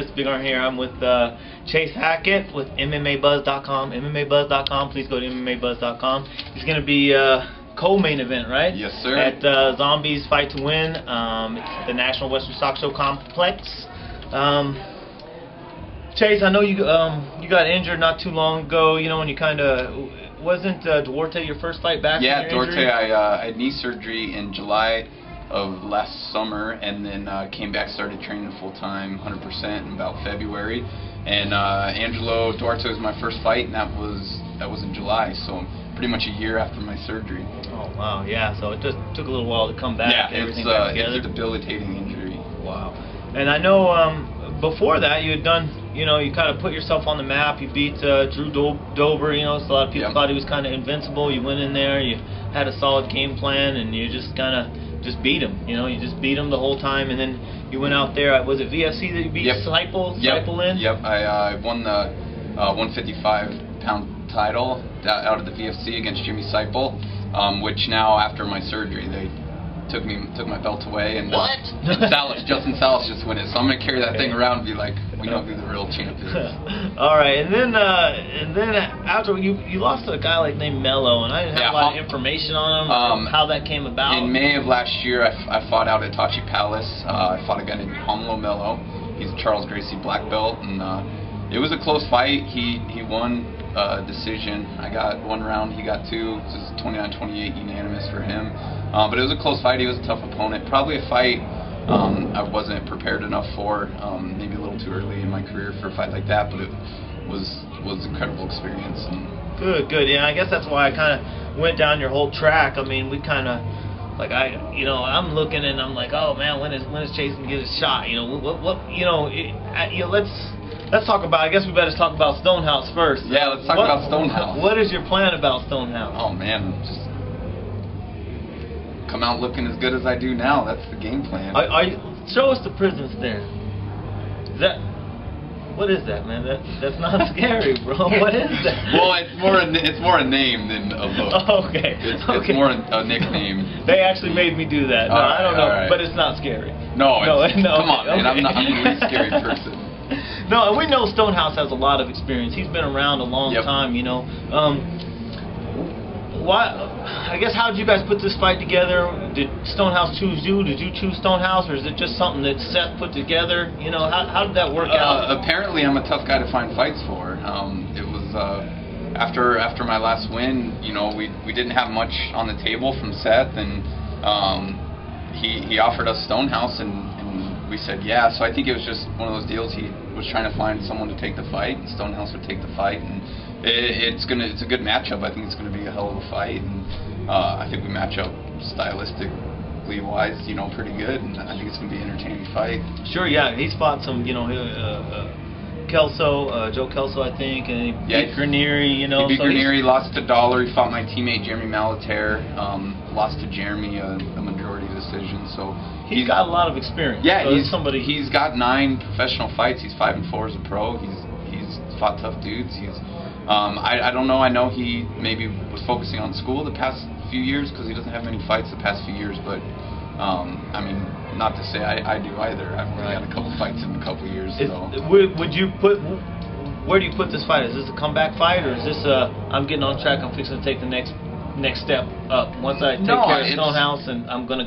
this is Big Arm here. I'm with Chase Hackett with MMABuzz.com. MMABuzz.com. Please go to MMABuzz.com. He's going to be co-main event, right? Yes, sir. At Zombies Fight to Win. It's at the National Western Stock Show Complex. Chase, I know you got injured not too long ago. You know, when you kind of wasn't Duarte your first fight back? Yeah, from your Duarte. injury? I had knee surgery in July of last summer, and then came back, started training full time, 100% in about February. And Angelo Duarte was my first fight, and that was in July. So pretty much a year after my surgery. Oh wow, yeah. So it just took a little while to come back. Yeah, everything back together. It's a debilitating injury. Wow. And I know before that you had done, you know, you kind of put yourself on the map. You beat Drew Dober. You know, so a lot of people thought he was kind of invincible. You went in there, you had a solid game plan, and you just kind of beat him. You know, you just beat him the whole time, and then you went out there. Was it VFC that you beat Seipel in? Yep. I won the 155-pound title out of the VFC against Jimmy Seipel, which now after my surgery they took my belt away, and Justin Salas just won it. So I'm gonna carry that thing around and be like, we know who the real champ is. All right, and then after you lost to a guy like named Mello, and I didn't have a lot of information on him, how that came about. In May of last year, I fought out at Tachi Palace. I fought a guy named Pamelo Mello. He's a Charles Gracie black belt, and it was a close fight. He won decision. I got one round, he got two. It was 29-28 unanimous for him. But it was a close fight. He was a tough opponent. Probably a fight I wasn't prepared enough for. Maybe a little too early in my career for a fight like that, but it was an incredible experience. And good. Yeah, I guess that's why I kind of went down your whole track. I mean, we kind of I'm looking and I'm like, oh man, when is Chase gonna get his shot? You know, let's talk about. I guess we better talk about Stonehouse first. Yeah, let's talk about Stonehouse. What is your plan about Stonehouse? Oh man, just come out looking as good as I do now. That's the game plan. Show us the presence there. What is that, man? That's not scary, bro. What is that? Well, it's more a name than a look. Oh, okay. It's more a nickname. They actually made me do that. No, I don't know, but it's not scary. No. Come on, man. Okay. I'm the least scary person. No, and we know Stonehouse has a lot of experience. He's been around a long time, you know. I guess, how did you guys put this fight together? Did Stonehouse choose you? Did you choose Stonehouse, or is it just something that Seth put together? You know, how did that work out? Apparently, I'm a tough guy to find fights for. It was after my last win. You know, we didn't have much on the table from Seth, and he offered us Stonehouse, and we said yeah. So I think it was just one of those deals. He was trying to find someone to take the fight, and Stonehouse would take the fight, and it's a good matchup. I think it's gonna be a hell of a fight, and I think we match up stylistically wise, you know, pretty good, and I think it's gonna be an entertaining fight. Sure, yeah. He's fought some, you know, Joe Kelso, I think, and he beat Granieri, you know. He beat Granieri, lost to Dollar. He fought my teammate Jeremy Malater, lost to Jeremy a majority decision. So he's got a lot of experience. Yeah, so he's got 9 professional fights. He's 5-4 as a pro. He's fought tough dudes. I don't know. I know he maybe was focusing on school the past few years because he doesn't have many fights the past few years. But I mean, not to say I do either. I've only had a couple fights in a couple years. Would you put? Where do you put this fight? Is this a comeback fight, or is this I'm getting on track? I'm fixing to take the next step up. Once I take care of Stonehouse, and I'm gonna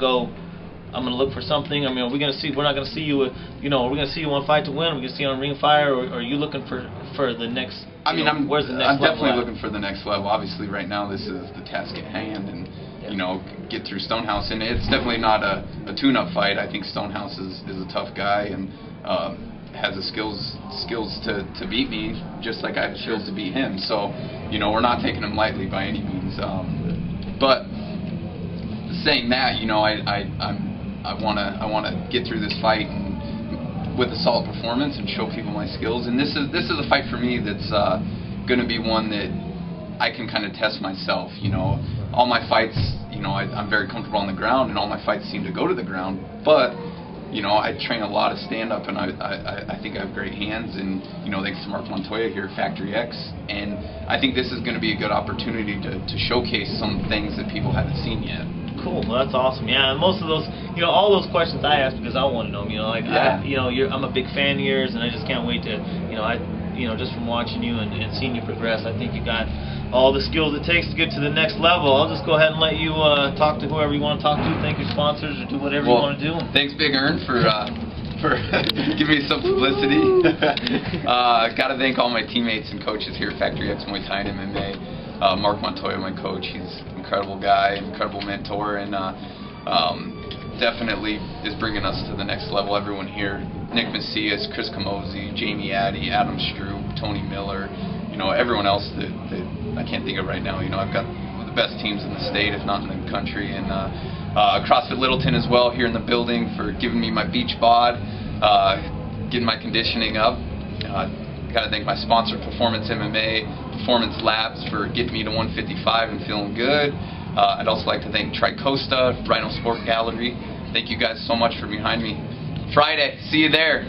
look for something. I mean, we're not gonna see you. You know, we're gonna see you on Fight to Win. We're gonna see you on Ring Fire, or are you looking for the next? Where's the next I'm level definitely looking for the next level. Obviously, right now this is the task at hand, and you know, get through Stonehouse. And it's definitely not a tune-up fight. I think Stonehouse is a tough guy and has the skills to beat me, just like I have the skills to beat him. So, you know, we're not taking him lightly by any means. But saying that, you know, I wanna get through this fight and with a solid performance and show people my skills. And this is a fight for me that's going to be one that I can kind of test myself. You know, all my fights, you know, I'm very comfortable on the ground, and all my fights seem to go to the ground. But you know, I train a lot of stand-up, and I think I have great hands. And you know, thanks to Mark Montoya here at Factory X, and I think this is going to be a good opportunity to showcase some things that people haven't seen yet. Cool. Well, that's awesome. Yeah, and most of those, all those questions I ask because I want to know them. Like I'm a big fan of yours, and I just can't wait to, just from watching you and seeing you progress, I think you got all the skills it takes to get to the next level. I'll just go ahead and let you talk to whoever you want to talk to, thank your sponsors, or do whatever you want to do. Thanks, Big Earn, for giving me some publicity. Got to thank all my teammates and coaches here at Factory X Muay Thai and MMA. Mark Montoya, my coach, he's an incredible guy, incredible mentor, and definitely is bringing us to the next level. Everyone here, Nick Macias, Chris Camozzi, Jamie Addy, Adam Stroop, Tony Miller, everyone else that I can't think of right now. I've got the best teams in the state, if not in the country, and CrossFit Littleton as well here in the building for giving me my beach bod, getting my conditioning up. Got to thank my sponsor, Performance MMA, Performance Labs, for getting me to 155 and feeling good. I'd also like to thank Tricosta, Rhino Sport Gallery. Thank you guys so much for behind me. Friday, see you there.